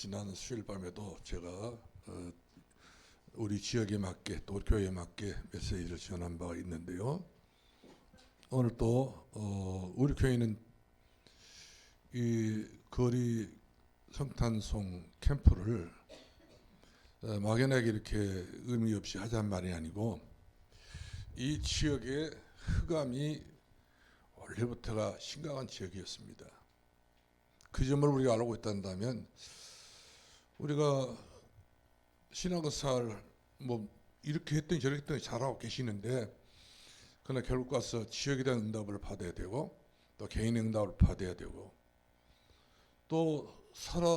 지난 수요일 밤에도 제가 우리 지역에 맞게 또 교회에 맞게 메시지를 전한 바가 있는데요. 오늘 또 우리 교회는 이 거리 성탄송 캠프를 막연하게 이렇게 의미 없이 하자는 말이 아니고, 이 지역의 흑암이 원래부터가 심각한 지역이었습니다. 그 점을 우리가 알고 있다면 우리가 신앙생활 뭐 이렇게 했더니 저렇게 했더니 잘하고 계시는데, 그러나 결국 가서 지역에 대한 응답을 받아야 되고 또 개인의 응답을 받아야 되고 또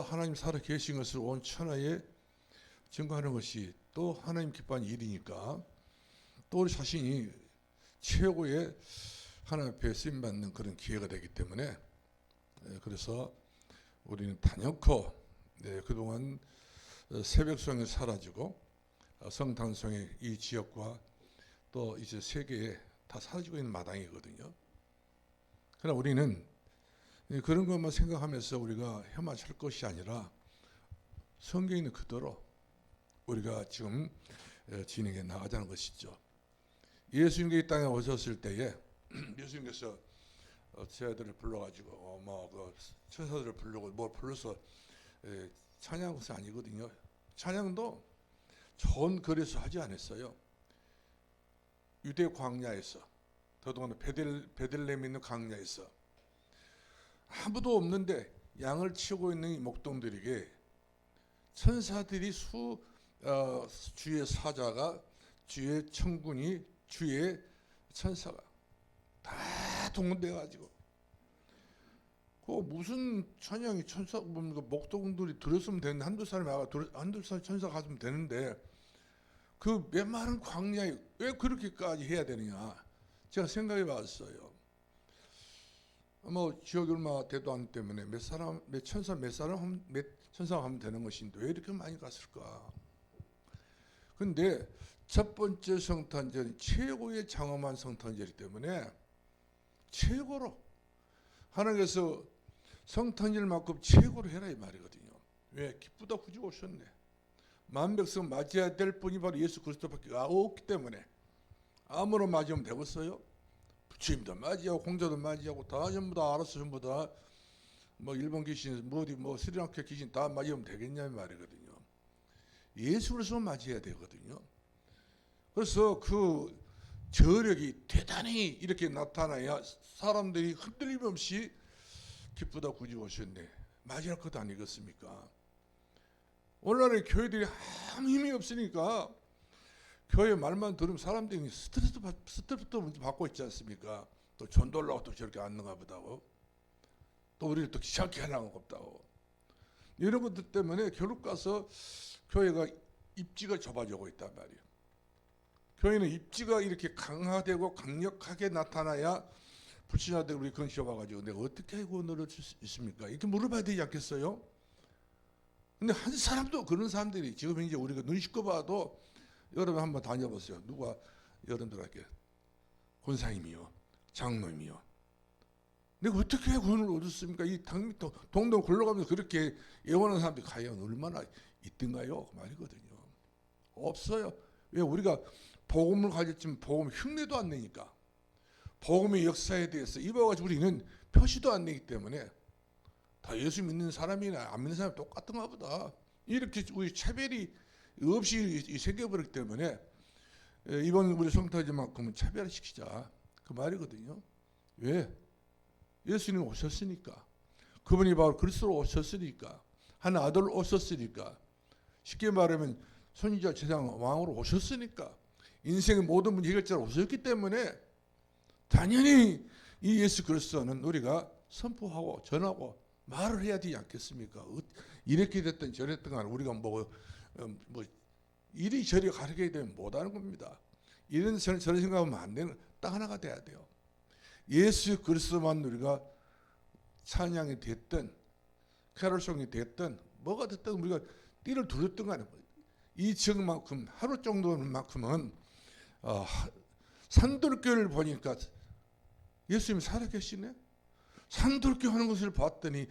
하나님 살아 계신 것을 온 천하에 증거하는 것이 또 하나님 기뻐하는 일이니까, 또 우리 자신이 최고의 하나님 앞에 쓰임받는 그런 기회가 되기 때문에, 그래서 우리는 단연코 그동안 새벽송이 사라지고 성탄송의 이 지역과 또 이제 세계에 다 사라지고 있는 마당이거든요. 그러나 우리는 그런 것만 생각하면서 우리가 혐오할 것이 아니라 성경에 있는 그대로 우리가 지금 진행해 나가자는 것이죠. 예수님께서 이 땅에 오셨을 때에 예수님께서 제 아들을 불러가지고 그 천사들을 부르고 뭐 불러서 찬양한 것이 아니거든요. 찬양도 좋은 거리에서 하지 않았어요. 유대 광야에서, 더더군다나 베들레헴 있는 광야에서 아무도 없는데 양을 치고 있는 이 목동들에게 천사들이 주의 사자가, 주의 천군이, 주의 천사가 다 동원돼 가지고 그 무슨 찬양이 천사 목동들이 들었으면 되는데 한두 사람 천사 갔으면 되는데 그 메마른 광야에 왜 그렇게까지 해야 되느냐, 제가 생각해 봤어요. 뭐 지역이 얼마 되도 않기 때문에 몇 천사가 하면 되는 것인데 왜 이렇게 많이 갔을까? 근데 첫 번째 성탄절이 최고의 장엄한 성탄절이기 때문에 최고로 하나님께서 성탄절만큼 최고로 해라 이 말이거든요. 왜? 기쁘다 구주 오셨네. 만백성 맞이해야 될 분이 바로 예수 그리스도밖에 없기 때문에 아무나 맞이하면 되겠어요? 부처님도 맞이하고 공자도 맞이하고 다 전부 다 알아서 전부 다 뭐 일본 귀신 뭐 스리랑카 귀신 다 맞이하면 되겠냐 이 말이거든요. 예수 그리스도 맞이해야 되거든요. 그래서 그 저력이 대단히 이렇게 나타나야 사람들이 흔들림 없이 기쁘다 구주 오셨네 맞이할 것 아니겠습니까? 오늘날의 교회들이 아무 힘이 없으니까 교회 말만 들으면 사람들이 스트레스도 받고 있지 않습니까? 또 전도하려고 또 저렇게 앉는가 보다고, 또 우리를 또 귀찮게 하려고 없다고, 이런 것들 때문에 결국 가서 교회가 입지가 좁아지고 있단 말이에요. 교회는 입지가 이렇게 강화되고 강력하게 나타나야 불신자들 우리 건시해 봐가지고 내가 어떻게 구원을 줄 수 있습니까? 이렇게 물어봐야 되지 않겠어요? 근데 한 사람도, 그런 사람들이 지금 이제 우리가 눈 씻고 봐도, 여러분 한번 다녀보세요. 누가 여러분들에게 권사님이요, 장로님이요, 내가 어떻게 구원을 얻었습니까? 이 동동 굴러가면서 그렇게 예언하는 사람들이 과연 얼마나 있던가요? 그 말이거든요. 없어요. 왜? 우리가 복음을 가졌지만 복음 흉내도 안 내니까, 복음의 역사에 대해서 이봐가지고 우리는 표시도 안 내기 때문에 다 예수 믿는 사람이나 안 믿는 사람이 똑같은가 보다, 이렇게 우리 차별이 없이 생겨버렸기 때문에 이번 우리 성탄절만큼은 차별시키자 그 말이거든요. 왜? 예수님 오셨으니까, 그분이 바로 그리스도로 오셨으니까, 한 아들 오셨으니까, 쉽게 말하면 선지자 제사장 왕으로 오셨으니까, 인생의 모든 문제 해결자로 오셨기 때문에 당연히 이 예수 그리스도는 우리가 선포하고 전하고 말을 해야 되지 않겠습니까? 이렇게 됐든 저랬든 간에 우리가 뭐 이리저리 가르쳐야 되면 못하는 겁니다. 이런 저런 생각하면 안 되는, 딱 하나가 돼야 돼요. 예수 그리스도만 우리가 찬양이 됐든 캐롤송이 됐든 뭐가 됐든 우리가 띠를 두렸든 간에 이 지역만큼 하루 정도만큼은 산돌교를 보니까 예수님이 살아계시네? 산돌교 하는 것을 봤더니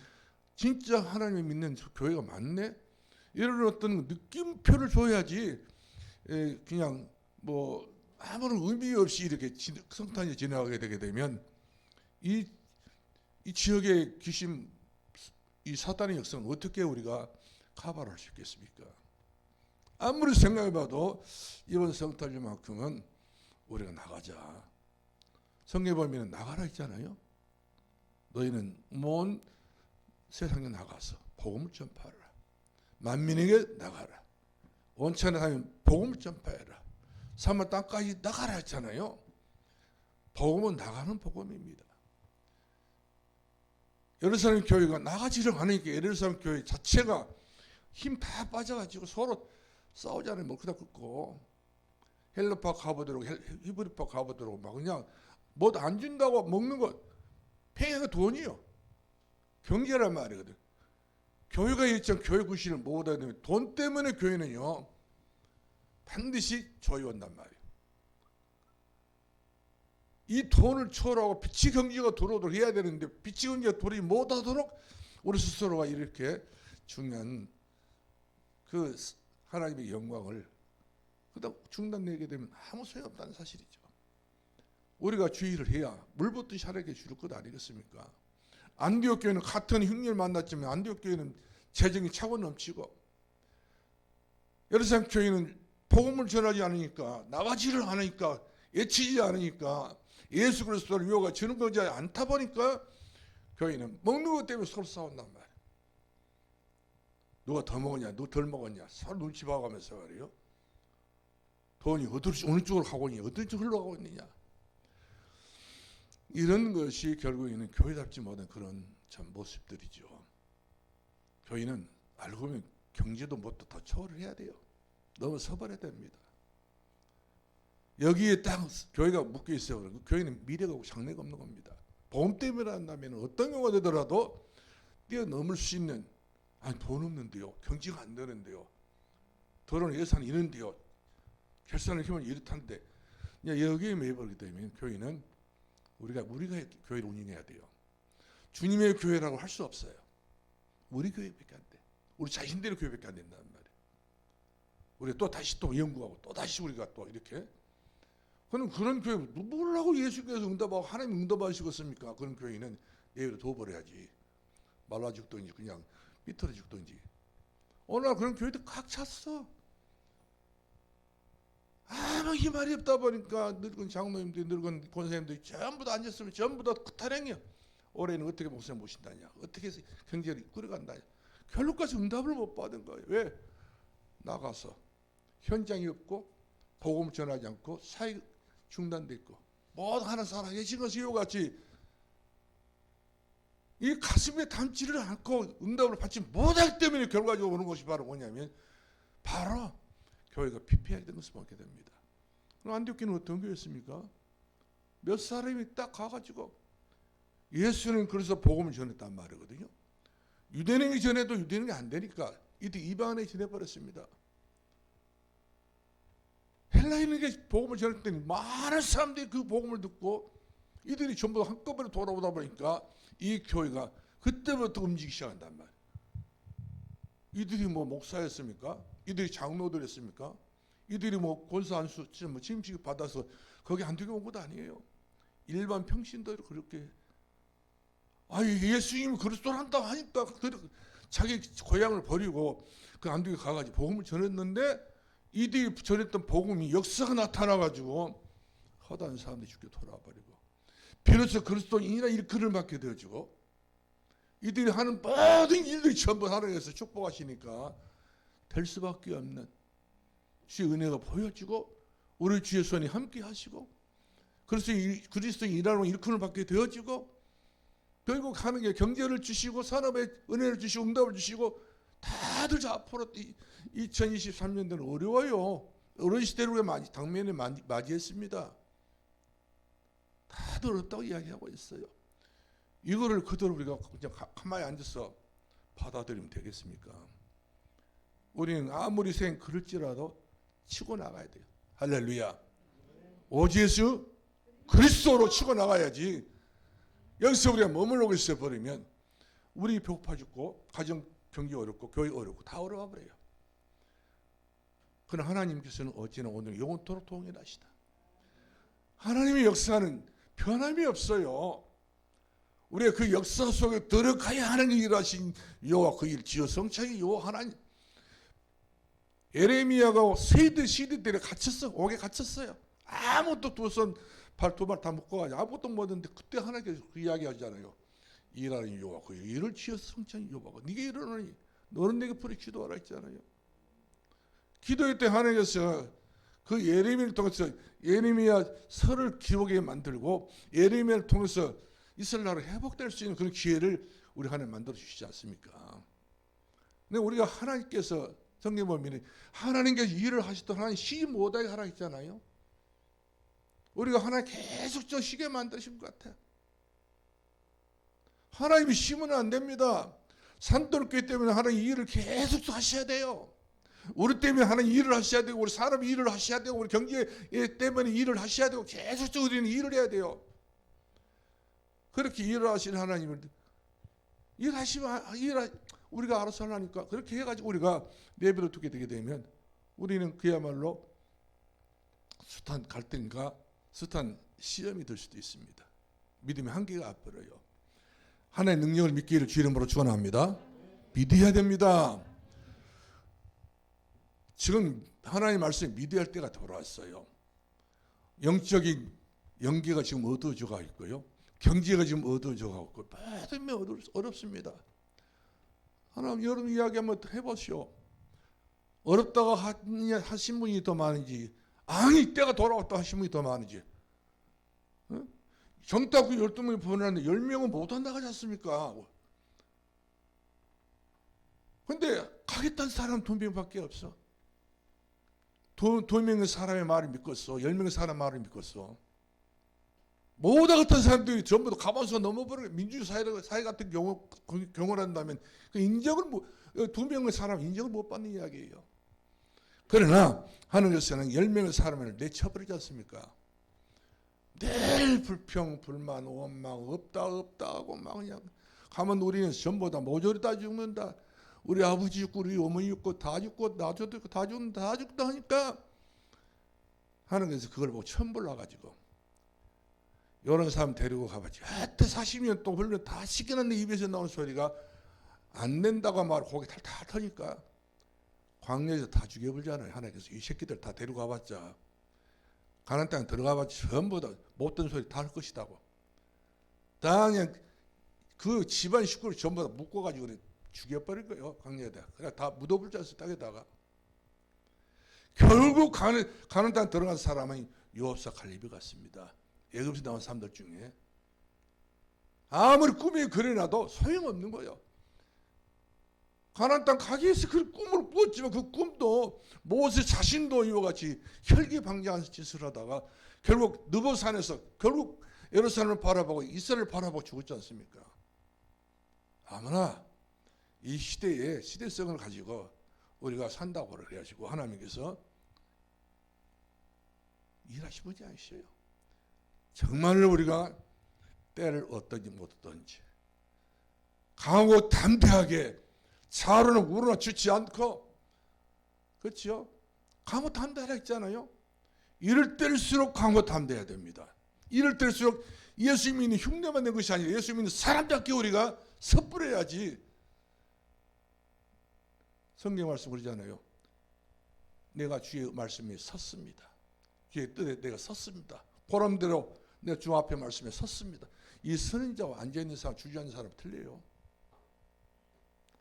진짜 하나님을 믿는 교회가 많네? 이런 어떤 느낌표를 줘야지 그냥 뭐 아무런 의미 없이 이렇게 성탄이 지나가게 되게 되면 이 지역의 귀신, 이 사단의 역사는 어떻게 우리가 커버를 할 수 있겠습니까? 아무리 생각해봐도 이번 성탄절만큼은 우리가 나가자. 성경에 보면 나가라 했잖아요. 너희는 온 세상에 나가서 복음을 전파하라. 만민에게 나가라. 원천에 가면 복음을 전파해라. 사마 땅까지 나가라 했잖아요. 복음은 나가는 복음입니다. 예루살렘 교회가 나가지를 않으니까 예루살렘 교회 자체가 힘 다 빠져가지고 서로 싸우잖아요. 뭐 그다 긋고 헬라파 가보도록 히브리파 가보도록 막 그냥 뭐 안 준다고 먹는 거 팽이가 돈이요. 경제란 말이거든. 교회가 있잖아. 교회 구실을 못 하면 돈 때문에 교회는요 반드시 조여온단 말이에요. 이 돈을 초월하고 빛의 경제가 들어오도록 해야 되는데 빛의 경제가 들어오지 못하도록 우리 스스로가 이렇게 중요한 그 하나님의 영광을 그다 중단내게 되면 아무 소용없다는 사실이죠. 우리가 주의를 해야 물붓듯이 사람에게 주를 것 아니겠습니까? 안디옥 교회는 같은 흉년을 만났지만 안디옥 교회는 재정이 차고 넘치고 예루살렘 교회는 복음을 전하지 않으니까 나가지를 않으니까 애치지 않으니까 예수 그리스도를 위호가 주는 거지 않다 보니까 교회는 먹는 것 때문에 서로 싸운단 말이에요. 누가 더 먹었냐 누가 덜 먹었냐 서로 눈치 봐가면서 말이에요. 돈이 어느 쪽으로 가고 있냐 어떤 쪽으로 흘러가고 있느냐 이런 것이 결국에는 교회답지 못한 그런 참 모습들이죠. 교회는 알고 보면 경제도 뭣도 더 초월을 해야 돼요. 너무 서버려야 됩니다. 여기에 딱 교회가 묶여 있어요. 그 교회는 미래가 없고 장래가 없는 겁니다. 보험 때문에 한다면 어떤 경우가 되더라도 뛰어넘을 수 있는 아니 돈 없는데요. 경제가 안 되는데요. 들어오는 예산이 있는데요. 결산을 하면 이렇다는데 여기에 매여버리게 되면 교회는 우리가 교회를 운영해야 돼요. 주님의 교회라고 할 수 없어요. 우리 교회밖에 안 돼. 우리 자신들의 교회밖에 안 된다는 말이에요. 우리 또 다시 또 연구하고 또 다시 우리가 또 이렇게 그럼 그런 교회 뭐라고 예수께서 응답하고 하나님 응답하시겠습니까? 그런 교회는 내버려 둬버려야지. 말라 죽든지 그냥 삐뚤어 죽든지. 어느 날 그런 교회들 각 찼어. 아무 희말이 없다 보니까 늙은 장로님들이 늙은 권사님들이 전부 다 앉았으면 전부 다 타령이야. 올해는 어떻게 목사님 모신다냐 어떻게 해서 경제를 이끌어간다냐 결론까지 응답을 못 받은 거예요. 왜? 나가서 현장이 없고 복음 전하지 않고 사회 중단돼 있고 모두 하나 살아계신 것이 이와같이 이 가슴에 담지를 않고 응답을 받지 못할 때문에 결과적으로 오는 것이 바로 뭐냐면 바로 교회가 피폐하게 된 것을 보게 됩니다. 그럼 안디옥교회는 어떤 교회였습니까? 몇 사람이 딱 가가지고 예수는 그래서 복음을 전했단 말이거든요. 유대인이 전해도 유대인이 안 되니까 이들 이방인이 전해버렸습니다. 헬라인에게 복음을 전했더니 많은 사람들이 그 복음을 듣고 이들이 전부 한꺼번에 돌아오다 보니까 이 교회가 그때부터 움직이기 시작한단 말이에요. 이들이 뭐 목사였습니까? 이들이 장로들이었습니까? 이들이 뭐 권사 안수 뭐 취임식 받아서 거기 안디옥에 온 것도 아니에요. 일반 평신도로 그렇게 예수님이 그리스도란다 하니까 자기 고향을 버리고 그 안디옥에 가가지고 복음을 전했는데 이들이 전했던 복음이 역사가 나타나가지고 허다한 사람들이 죽게 돌아버리고 비로소 그리스도인이라 일컬을 받게 되어지고 이들이 하는 모든 일들이 전부 하나님께서 축복하시니까 될 수밖에 없는 주의 은혜가 보여지고 우리 주의 손이 함께 하시고 그리스도인 일하는 일꾼을 받게 되어지고 결국 하는 게 경제를 주시고 산업에 은혜를 주시고 응답을 주시고 다들 앞으로 2023년도는 어려워요. 어려운 시대를 우리가 당면에 맞이했습니다. 다들 어렵다고 이야기하고 있어요. 이거를 그대로 우리가 그냥 가만히 앉아서 받아들이면 되겠습니까? 우리는 아무리 생 그럴지라도 치고 나가야 돼요. 할렐루야. 오직 예수 그리스도로 치고 나가야지. 여기서 우리가 머물러 있어 버리면 우리 배고파 죽고 가정 경기 어렵고 교회 어렵고 다 어려워 버려요. 그러나 하나님께서는 어찌나 오늘 영원토록 동일하시다. 하나님의 역사는 변함이 없어요. 우리가 그 역사 속에 들어가야 하나님 일하신 여호와 그 일 지어 성창의 여호와 하나님. 예레미야가 시대 때에 갇혔어. 옥에 갇혔어요. 아무것도 두 발 다 묶어가지고 아무것도 못했는데 그때 하나님께서 그 이야기 하잖아요. 일하는 여호와 그 일을 지어 성창의 여호와가 네가 일어나니 너는 내게 불에 기도하라 했잖아요. 기도할 때 하나님께서 그 예레미야를 통해서 예레미야 설을 기록에 만들고 예레미야를 통해서 이스라엘 나라가 회복될 수 있는 그런 기회를 우리 하나님 만들어 주시지 않습니까? 근데 우리가 하나님께서 성경 보면 하나님께서 일을 하시던 하나님 쉬지 못하게 하라 했잖아요. 우리가 하나님 계속 저 쉬게 만드신 것 같아요. 하나님이 쉬면 안 됩니다. 산돌기 때문에 하나님 일을 계속 하셔야 돼요. 우리 때문에 하나님 일을 하셔야 되고 우리 사람이 일을 하셔야 되고 우리 경제 때문에 일을 하셔야 되고 계속 우리는 일을 해야 돼요. 그렇게 일을 하시는 하나님을 우리가 알아서 하니까 그렇게 해가지고 우리가 내버려 두게 되게 되면 우리는 그야말로 숱한 갈등과 숱한 시험이 될 수도 있습니다. 믿음의 한계가 앞버려요. 하나님의 능력을 믿기를 주 이름으로 축원합니다. 믿어야 됩니다. 지금 하나님의 말씀에 믿어야 할 때가 돌아왔어요. 영적인 연계가 지금 어두워져 가 있고요. 경제가 지금 어두워져 가고 모든 게 어렵습니다. 하나님 여러분 이야기 한번 해보시오. 어렵다고 하신 분이 더 많은지 아니 때가 돌아왔다 하신 분이 더 많은지 정답 12명이 보내는데 10명은 못 한다고 하지 않습니까? 근데 가겠다는 사람 2명밖에 없어. 2명의 사람의 말을 믿겠어. 10명의 사람 말을 믿겠어. 모다 같은 사람들이 전부 다 가만서 넘어버려. 민주사회 같은 경우를 한다면 그 인정을 2명의 사람 인정을 못 받는 이야기예요. 그러나 하늘에서는 10명의 사람을 내쳐버리지 않습니까? 늘 불평, 불만, 원망, 없다 하고 막 그냥 가면 우리는 전부 다 모조리 다 죽는다. 우리 아버지 죽고 우리 어머니 죽고 다 죽고 나도 죽고 다 죽다 하니까 하늘에서 그걸 보고 천불 나가지고 이런 사람 데리고 가봤지. 하여튼 40년 동안 훈련 다 시켜놨는데 입에서 나오는 소리가 안 된다고 말하고 고개 탈탈 터니까 광야에서 다 죽여버리잖아요. 하나님께서 이 새끼들 다 데리고 가봤자 가나안 땅에 들어가봤자 전부 다 못된 소리 다 할 것이다고. 다 그냥 그 집안 식구를 전부 다 묶어가지고 죽여버릴 거예요. 광야에다. 그냥 다 묻어버리지 않았어 땅에다가. 결국 가나안 땅에 들어간 사람은 요압사 갈렙이 같습니다. 애굽에서 나온 사람들 중에 아무리 꿈에 그려놔도 소용없는 거예요. 가나안 땅 가기 위해서 그 꿈을 꾸었지만 그 꿈도 모세 자신도 이와 같이 혈기방장한 짓을 하다가 결국 느보산에서 결국 예루살렘을 바라보고 이스라엘을 바라보고 죽었지 않습니까? 아무나 이 시대의 시대성을 가지고 우리가 산다고 그래가지고 하나님께서 일하시지 않으셔요. 정말 우리가 때를 얻든지 못 얻든지 강하고 담대하게 좌로나 우로나 주지 않고 그렇죠? 강하고 담대하라 했잖아요. 이럴 때일수록 강하고 담대해야 됩니다. 이럴 때일수록 예수 믿는 흉내만 낸 것이 아니라 예수 믿는 사람답게 우리가 섣불어야지. 성경 말씀 그러잖아요. 내가 주의 말씀에 섰습니다. 주의 뜻에 내가 섰습니다. 보람대로 내가 주 앞에 말씀에 섰습니다. 이 서는 자와 앉아있는 사람, 주저앉는 사람 틀려요.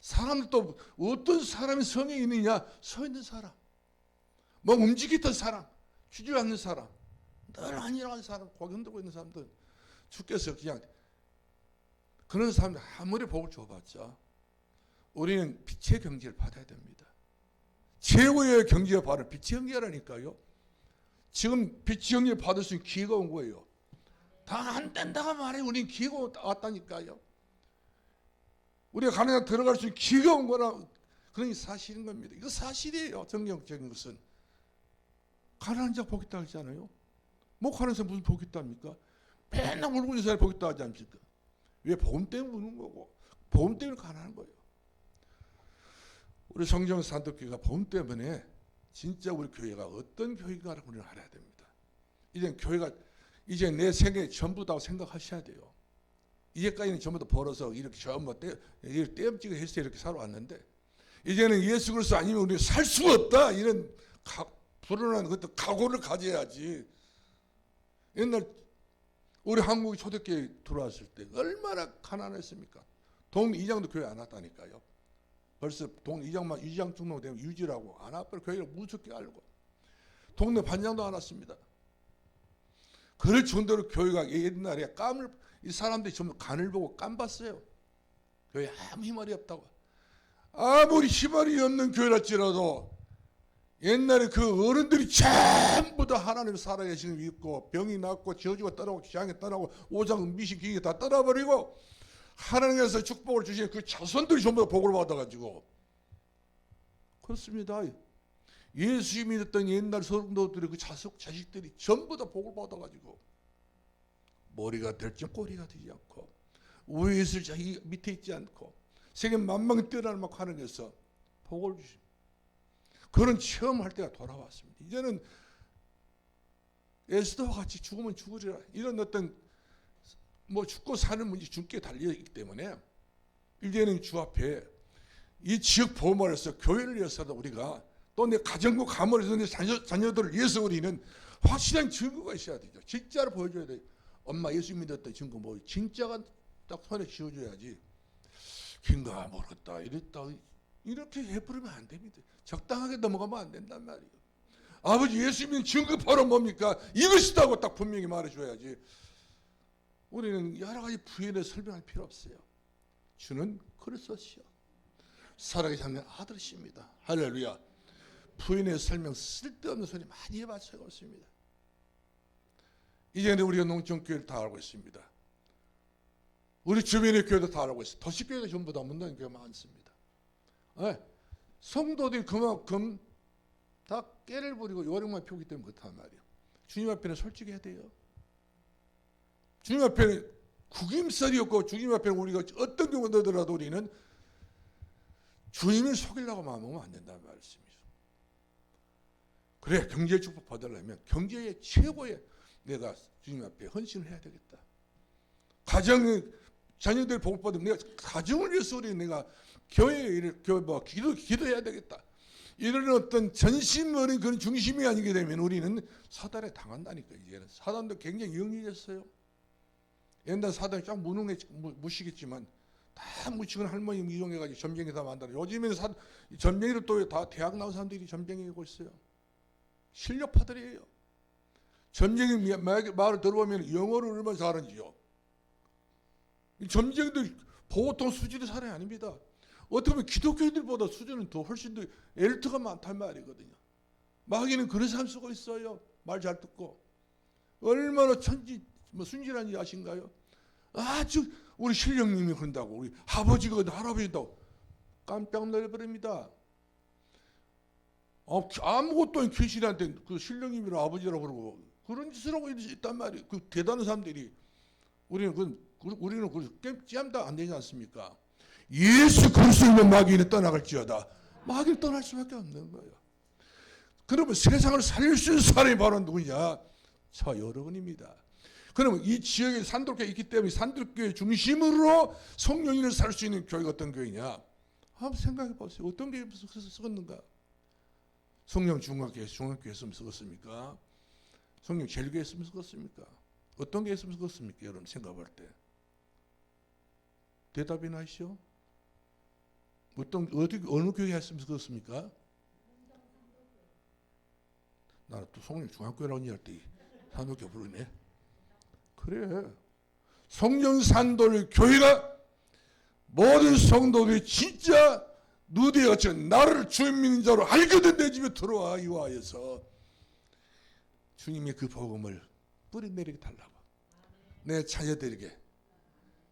사람도 어떤 사람이 성에 있느냐? 서 있는 사람, 뭐 움직이던 사람, 주저앉는 사람, 늘 안일한 사람, 고개 흔들고 있는 사람들 주께서 그냥 그런 사람들 아무리 복을 줘봤자 우리는 빛의 경지를 받아야 됩니다. 최고의 경지를 받을 빛의 경지라니까요. 지금 빛의 경지를 받을 수 있는 기회가 온 거예요. 다 안 된다고 말해. 우리는 기회가 왔다니까요. 우리가 가나안 들어갈 수 있는 기회가 온 거라. 그러니 사실인 겁니다. 이거 사실이에요. 성경적인 것은. 가난한 자 복 있다 하잖아요. 뭐 가난한 사람 무슨 복 있답니까? 맨날 울고 있는 사람이 복 있다 하지 않습니까? 왜 복음 때문에 우는 거고 복음 때문에 가난한 거예요. 우리 성경 산독교가 복음 때문에 진짜 우리 교회가 어떤 교회인가를 우리는 알아야 됩니다. 이제 교회가 이제 내 생애 전부다고 생각하셔야 돼요. 이제까지는 전부 다 벌어서 이렇게 전부 떼엄찌게 해서 이렇게 살아왔는데 이제는 예수 그리스도 아니면 우리 살 수가 없다 이런 불안한 그것도 각오를 가져야지. 옛날 우리 한국이 초대교회 들어왔을 때 얼마나 가난했습니까? 동이장도 교회 안 왔다니까요. 벌써 동이장만 이장 등록되면 유지라고 안 와버려 교회를 무섭게 알고 동네 반장도 안 왔습니다. 그럴 정도로 교회가 옛날에 이 사람들이 전부 간을 보고 깜봤어요. 교회에 아무 힘이 없다고. 아무리 힘이 없는 교회랄지라도 옛날에 그 어른들이 전부 다 하나님 살아계시는 믿고 병이 낫고 저주가 떠나고 재앙이 떠나고 오장 미신 기계 다 떠나버리고 하나님께서 축복을 주신 그 자손들이 전부 다 복을 받아가지고 그렇습니다. 예수 믿었던 옛날 성도들의 그 자식들이 전부 다 복을 받아가지고 머리가 될지 꼬리가 되지 않고 위에 있을 자기 밑에 있지 않고 세계 만방에 뛰어나는 막 하나님께서 복을 주십니다. 그런 체험할 때가 돌아왔습니다. 이제는 에스더와 같이 죽으면 죽으리라 이런 어떤 뭐 죽고 사는 문제 죽게 달려있기 때문에 이제는 주 앞에 이 지역 보험을해서 교회를 위해서도 우리가 또 내 가정과 가문에서 내 자녀들을 위해서 우리는 확실한 증거가 있어야 되죠. 진짜로 보여줘야 돼요. 엄마 예수 믿었다 증거 뭐 진짜가 딱 손에 쥐어줘야지 긴가 모르겠다 이랬다 이렇게 해버리면 안 됩니다. 적당하게 넘어가면 안 된단 말이에요. 아버지 예수 믿는 증거 바로 뭡니까? 이것이다고 딱 분명히 말해줘야지. 우리는 여러 가지 부연에 설명할 필요 없어요. 주는 그리스도시요 살아계신 하나님의 아들이십니다. 할렐루야. 부인의 설명 쓸데없는 소리 많이 해봤어요. 없습니다. 이제는 우리가 농촌교회를 다 알고 있습니다. 우리 주변의 교회도 다 알고 있어요. 도시교회가 전부 다 문닫는 교회가 많습니다. 네. 성도들이 그만큼 다 깨를 부리고 요령만 피우기 때문에 그렇단 말이에요. 주님 앞에는 솔직해야 돼요. 주님 앞에는 구김살이 없고 주님 앞에는 우리가 어떤 경우가 되더라도 우리는 주님을 속이려고 마음먹으면 안 된다는 말씀이죠. 그래 경제 축복 받으려면 경제의 최고의 내가 주님 앞에 헌신을 해야 되겠다. 가정의 자녀들 복 받으면 내가 가정을 위해서 우리 내가 교회에 기도해야 되겠다. 이런 어떤 전심 어린 그런 중심이 아니게 되면 우리는 사단에 당한다니까. 이제는 사단도 굉장히 영리했어요. 옛날 사단이 쫙 무시겠지만 다 무식한 할머니 이용해가지고 점쟁이 다 만들어. 요즘에는 점쟁이를 또 다 대학 나온 사람들이 점쟁이고 있어요. 실력파들이에요. 점쟁이 말을 들어보면 영어를 얼마나 잘하는지요. 점쟁이들 보통 수준의 사람이 아닙니다. 어떻게 보면 기독교인들보다 수준은 더 훨씬 더 엘트가 많단 말이거든요. 마귀는 그런 사람 쓰고 있어요. 말 잘 듣고. 얼마나 순진한지 아신가요? 아주 우리 신령님이 그런다고 우리 아버지가 할아버지다고 깜짝 놀라버립니다. 아무것도 아닌 귀신한테 그 신령님이라 아버지라고 그러고 그런 짓을 하고 있단 말이에요. 그 대단한 사람들이 우리는 그 깨지함도 안 되지 않습니까? 예수 그리스도로 마귀는 떠나갈지어다. 마귀는 떠날 수밖에 없는 거예요. 그러면 세상을 살릴 수 있는 사람이 바로 누구냐? 저 여러분입니다. 그러면 이 지역에 산돌교회 있기 때문에 산돌교회 중심으로 성령인을 살 수 있는 교회가 어떤 교회냐? 한번 생각해 보세요. 어떤 교회에서 쓰었는가? 성령 중학교에서 쓰었습니까? 성령 제일교회에서 쓰었습니까? 어떤 교회에서 쓰었습니까? 여러분 생각할 때 대답이나 하시오. 어느 교회에서 쓰었습니까? 나는 또 성령 중학교라고 할 때 산돌교회 부르네. 그래. 성령 산돌 교회가 모든 성도들이 진짜 누디에 갇혀 나를 주인 믿는 자로 알게 된 내 집에 들어와 이와에서 주님의 그 복음을 뿌리내리게 달라고. 내 자녀들에게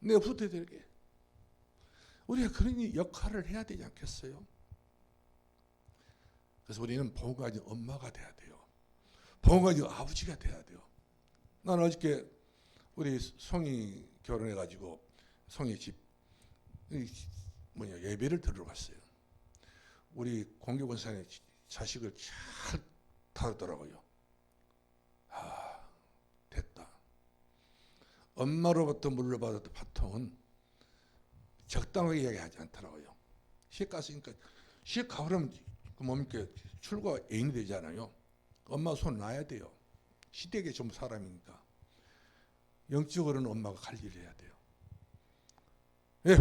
내 후대들에게 우리가 그런 역할을 해야 되지 않겠어요? 그래서 우리는 복음 가진 엄마가 돼야 돼요. 복음 가진 아버지가 돼야 돼요. 나는 어저께 우리 성이 결혼해가지고 성이 집 예배를 들으러 갔어요. 우리 공교권산에 자식을 잘 다루더라고요. 아, 됐다. 엄마로부터 물려받았던 바통은 적당하게 이야기하지 않더라고요. 시집 갔으니까 시집 가버리면 그 뭡니까? 출가 애인이 되잖아요. 엄마 손 놔야 돼요. 시댁의 전부 사람이니까. 영적으로는 엄마가 관리를 해야 돼요. 예,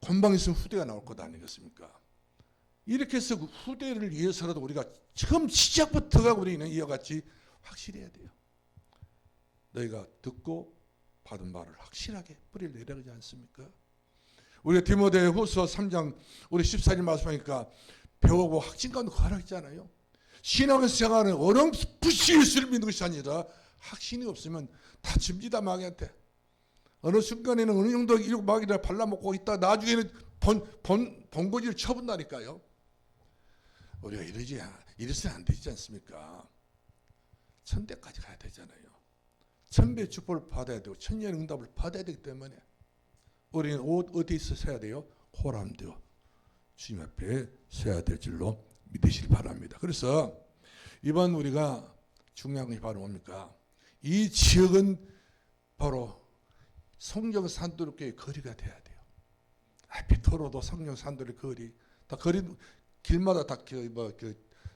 건방 있으면 후대가 나올 것 아니겠습니까? 이렇게 해서 그 후대를 위해서라도 우리가 처음 시작부터가 우리는 이와 같이 확실해야 돼요. 너희가 듣고 받은 말을 확실하게 뿌리를 내려가지 않습니까? 우리가 디모데후서 3장 우리 14절 말씀하니까 배우고 확신과 구하라 했잖아요. 신앙생활은 어렴풋이 예수를 믿는 것이 아니라 확신이 없으면 다칩니다. 마귀한테. 어느 순간에는 어느 정도 마귀를 발라먹고 있다 나중에는 본거지를 쳐본다니까요. 우리가 이래서는 안 되지 않습니까? 천대까지 가야 되잖아요. 천배 축복을 받아야 되고 천년 응답을 받아야 되기 때문에 우리는 어디서 서야 돼요? 호람되어 주님 앞에 서야 될 줄로 믿으시기 바랍니다. 그래서 이번 우리가 중요한 것이 바로 뭡니까? 이 지역은 바로 성령 산도교의 거리가 돼야 돼요. 비토로도 성령 산도의 거리, 다 거리 길마다 다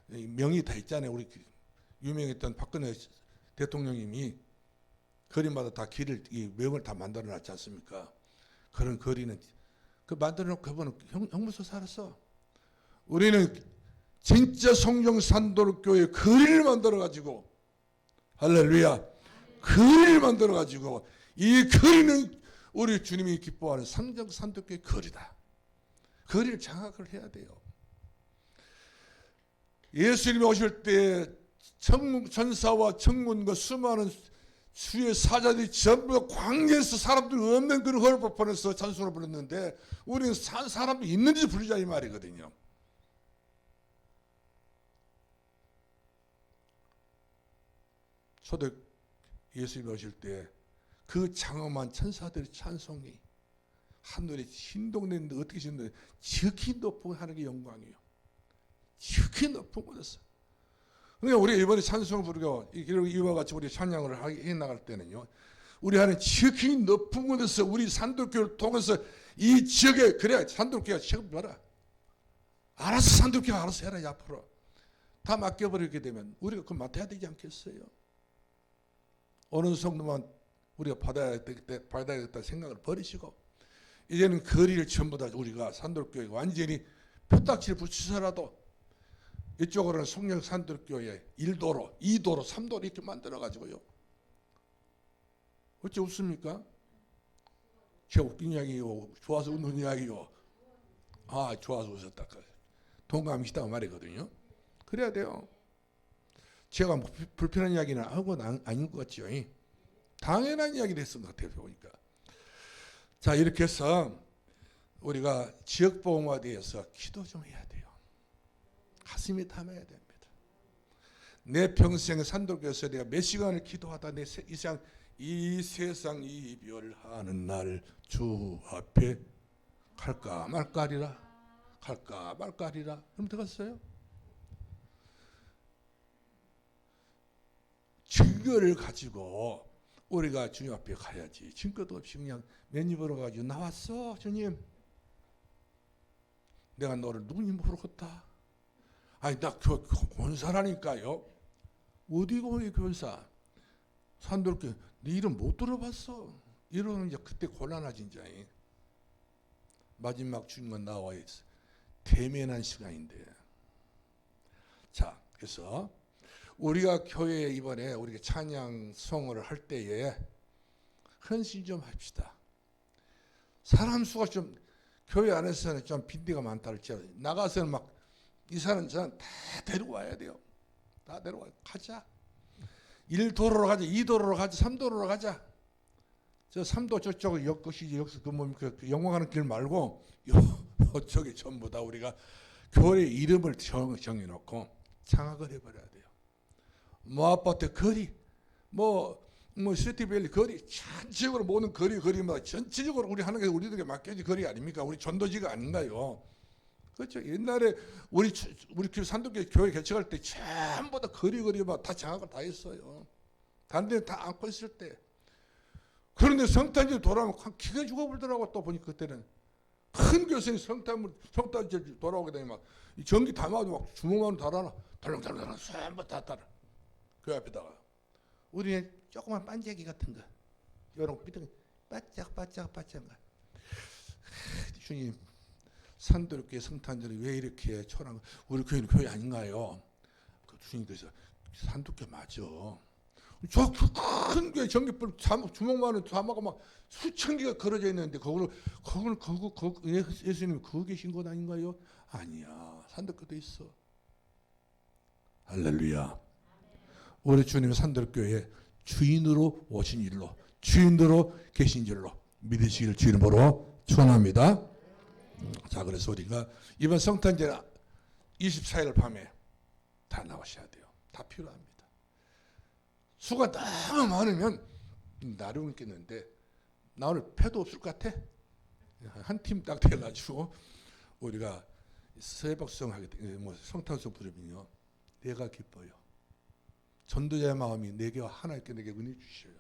명이 다 있잖아요. 우리 유명했던 박근혜 대통령님이 거리마다 다 길을 이 명을 다 만들어놨지 않습니까? 그런 거리는 그 만들어놓고 그분은 형무소 살았어. 우리는 진짜 성령 산도교의 거리를 만들어가지고 할렐루야 거리를 만들어가지고 이 거리는 우리 주님이 기뻐하는 성령 산도교의 거리다. 거리를 장악을 해야 돼요. 예수님이 오실 때 천사와 천군과 수많은 주의 사자들이 전부 광야에서 사람들 없는 그런 헐법판에서 찬송을 불렀는데 우리는 사람이 있는지 부르자 이 말이거든요. 초대 예수님이 오실 때 그 장엄한 천사들의 찬송이 하늘에 신동했는데 어떻게 신동해? 지극히 높은 하나님의 영광이에요. 지극히 높은 곳에서. 그러니까 우리가 이번에 찬송을 부르고 이와 같이 우리 찬양을 해 나갈 때는요. 우리 하나님 지극히 높은 곳에서 우리 산도교를 통해서 이 지역에 그래야 산도교가 지금 뭐라 알아서 산도교가 알아서 해라 앞으로 다 맡겨버리게 되면 우리가 그걸 맡아야 되지 않겠어요? 어느 정도만 우리가 받아야겠다 생각을 버리시고 이제는 거리를 전부 다 우리가 산도교회 완전히 표딱지를 붙이서라도 이쪽으로는 성령 산도교회 1도로, 2도로, 3도로 이렇게 만들어가지고요. 어째 웃습니까? 제가 웃긴 이야기요. 좋아서 웃는 이야기요. 아, 좋아서 웃었다. 동감이시다고 말이거든요. 그래야 돼요. 제가 불편한 이야기는 하고는 아닌 것 같죠. 당연한 이야기를 했던 것 같아요. 보니까. 자, 이렇게 해서 우리가 지역보험화대해서 기도 좀 해야 돼요. 가슴이 담아야 됩니다. 내 평생 산도교에서 내가 몇 시간을 기도하다 이 세상 이별하는 날 주 앞에 갈까 말까리라 갈까 말까리라 그럼 들었어요? 증거를 가지고 우리가 주님 앞에 가야지. 증거도 없이 그냥 맨입으로 가지고 나왔어 주님. 내가 너를 누구니 모르겠다. 아니 나 권사라니까요. 어디고 이 권사? 산돌교 네 이름 못 들어봤어. 이러면 이제 그때 곤란하지 이제. 마지막 주님과 나와야 대면한 시간인데. 자, 그래서 우리가 교회에 이번에 우리가 찬양 성호를 할 때에 헌신 좀 합시다. 사람 수가 좀 교회 안에서는 좀 빈대가 많다 할지라도 나가서는 막 이 사람 저는 다 데리고 와야 돼요. 다 데리고 가자. 1도로로 가자, 2도로로 가자, 3도로로 가자. 저 3도 저쪽은 여기서 그 영광하는 길 말고 이쪽에 전부 다 우리가 교회 이름을 정해놓고 장악을 해버려야 돼요. 모아파트 거리, 시티밸리 거리, 전체적으로 모든 거리마다 전체적으로 우리 하는 게 우리들에게 맡겨진 거리 아닙니까? 우리 전도지가 아닌가요? 그렇죠. 옛날에 우리 교 산도교 교회 개척할 때 전부 다 거리거리 막 다 장악을 다 했어요. 다른 데는 다 안고 있을 때. 그런데 성탄절 돌아오면 기가 죽어버리더라고. 또 보니까 그때는 큰 교회에서 성탄절 돌아오게 되면 막 전기 다 막아도 막 주먹만 달아나 덜렁덜렁 전부 다 달아. 그 앞에다가 우리는 조그만 반짝이 같은 거 이런 삐뚤 바짝바짝 주님 산도교회 성탄절이 왜 이렇게 초라한 우리 교회는 교회 아닌가요? 그 주님께서 산도교 맞아. 저 큰 교회 전기불 주먹만은 자마가 막 수천 개가 걸어져 있는데 거기는 예수님이 거기 계신 것 아닌가요? 아니야. 산도교도 있어. 할렐루야. 우리 주님은 산도교회 주인으로 오신 일로 주인으로 계신 줄로 믿으시길 주님으로 축원합니다. 자, 그래서 우리가 이번 성탄절 24일 밤에 다 나오셔야 돼요. 다 필요합니다. 수가 너무 많으면 나름 있겠는데 나 오늘 패도 없을 것 같아. 한 팀 딱 돼가지고 우리가 새벽성 하게 뭐 성탄송 부르면요 내가 기뻐요. 전도자의 마음이 내게와 하나님께 내게 은혜 주셔요.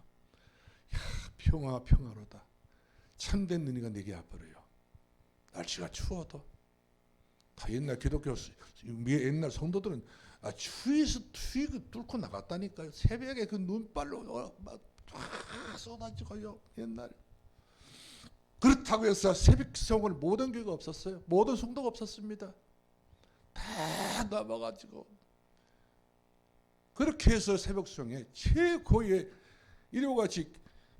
야, 평화로다. 참된 은혜가 내게 와버려요. 날씨가 추워도 다 옛날 기독교 옛날 성도들은 추위에서 뚫고 나갔다니까요. 새벽에 그 눈발로 막 쏟아지고요. 옛날에 그렇다고 해서 새벽성을 모든 교회가 없었어요. 모든 성도가 없었습니다. 다 남아가지고 그렇게 해서 새벽성에 최고의 이러고같이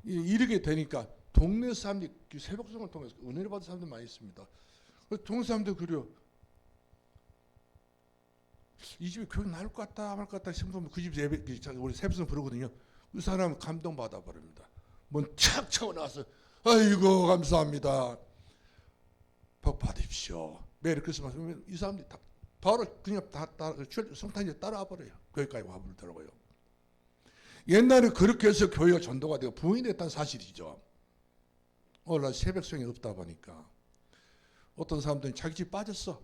이르게 되니까 동네 사람들이 새벽성을 통해서 은혜를 받은 사람들 많이 있습니다. 동네 사람들 그래요. 이 집에 교회 나올 것 같다 말 것 같다 싶으면 그 집 예배 우리 새벽성 부르거든요. 그 사람 감동받아 버립니다. 뭔착 차고 나와서 아이고 감사합니다. 복 받으십시오. 메리 크리스마스. 이 사람들이 다 바로 그냥 다 성탄절 따라와 버려요. 거기까지 와버리더라고요. 옛날에 그렇게 해서 교회가 전도가 되고 부인했다는 사실이죠. 오늘날 새벽성이 없다 보니까 어떤 사람들은 자기 집 빠졌어.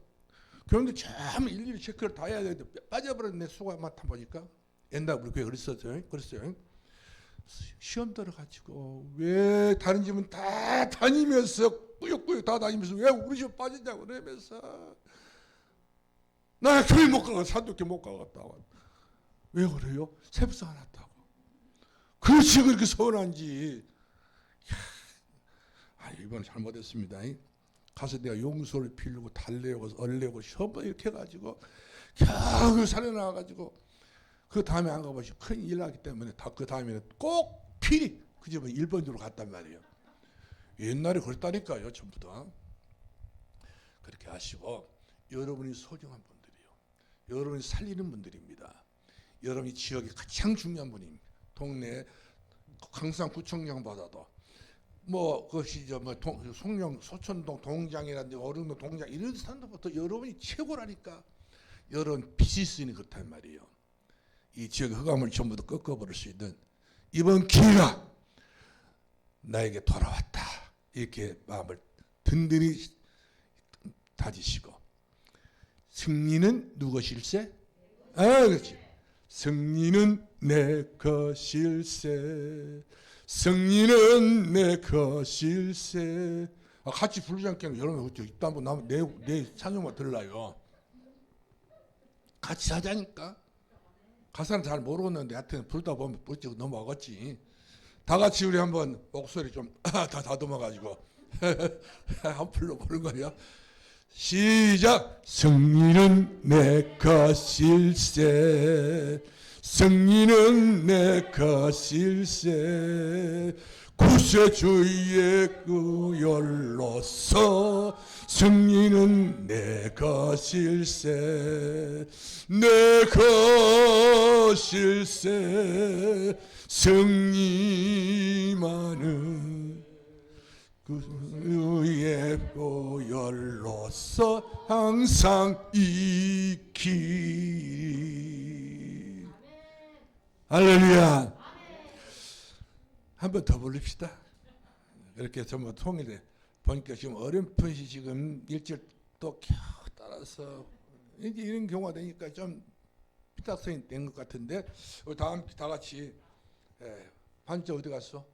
그런데 참 일일이 체크를 다 해야 되는데 빠져버렸네. 수가 많다 보니까 옛날 우리 교회 그랬어요. 시험 들어가지고 왜 다른 집은 다 다니면서 꾸역꾸역 다 다니면서 왜 우리 집 빠졌냐고 그러면서 나 교회 못 가고 산도교 못 가겠다. 왜 그래요? 새벽성 안 왔다고. 그렇지 그렇게 서운한지. 이번에 잘못했습니다. 가서 내가 용서를 빌고 달래고 얼래고 시험 이렇게 해가지고 겨우 살려나와가지고 그 다음에 안 가보시 큰일 나기 때문에 그 다음에는 꼭 필히 그 집은 1번으로 갔단 말이에요. 옛날에 그랬다니까요. 전부 다 그렇게 하시고 여러분이 소중한 분들이요. 여러분이 살리는 분들입니다. 여러분이 지역이 가장 중요한 분입니다. 동네 강산 구청장 받아도 뭐 그것이 뭐 송령 소천동 동장이라든지 어른동 동장 이런 사람들부터 여러분이 최고라니까. 여러분 빚이 있으니 그렇단 말이에요. 이 지역의 흑암을 전부 다 꺾어버릴 수 있는 이번 기회가 나에게 돌아왔다. 이렇게 마음을 든든히 다지시고 승리는 누구실세? 그렇지. 승리는 내 것일세. 승리는 내 것일세. 같이 부르지 않겠는 여러분 이따 한번 내 찬양만 들라요. 같이 하자니까. 가사는 잘 모르겠는데 하여튼 부르다 보면 부르고 넘어가겠지. 다 같이 우리 한번 목소리 좀 다 다듬어가지고 한 풀로 부른 거예요. 시작. 승리는 내 것일세. 승리는 내 것일세. 구세주의 그 열로서 승리는 내 것일세. 내 것일세. 승리만은 그의 보혈로서 항상 익히. 할렐루야. 한 번 더 부릅시다. 이렇게 전부 통일해 보니까 지금 어렴풋이 지금 1절 또 겨우 따라서 이제 이런 경우가 되니까 좀 비탁성이 된 것 같은데 우리 다 같이 반지 어디 갔어?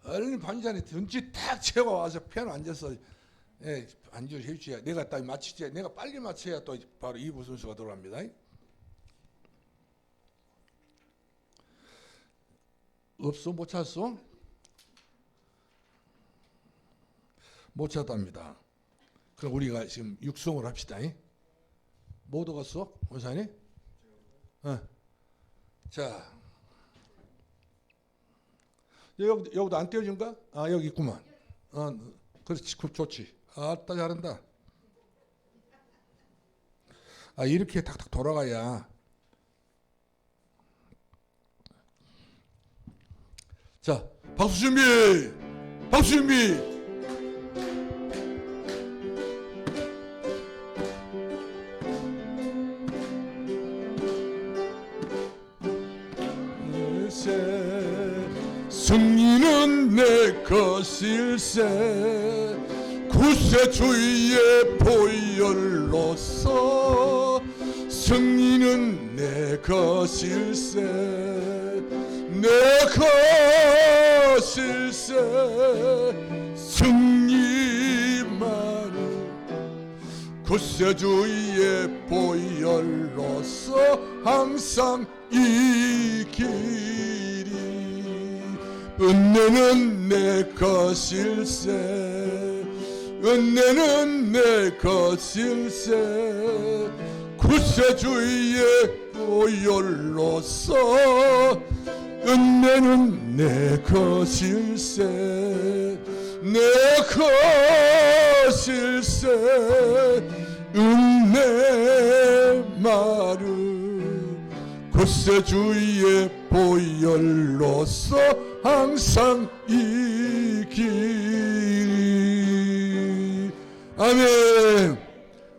얼른 반찬에 던지 탁 채워 와서 피아노 앉아서 반주를 해줘야 내가 딱 맞추지. 내가 빨리 맞춰야 또 바로 이부 순서가 들어갑니다. 없어? 못 찾았어? 못 찾았답니다. 그럼 우리가 지금 육성을 합시다. 못 얻었어? 원사님? 자, 여기도 안 떼어진가? 아, 여기 있구만. 그렇지, 좋지. 아따, 잘한다. 아, 이렇게 탁탁 돌아가야. 자, 박수 준비! 박수 준비! 승리는 내 것일세 구세주의 보혈로서 승리는 내 것일세 내 것일세 승리만은 구세주의 보혈로서 항상 이기리 은혜는 내 것일세 은혜는 내 것일세 구세주의 보혈로서 은혜는 내 것일세 내 것일세 은혜 마른 구세주의 보혈로서 항상 이기리 아멘.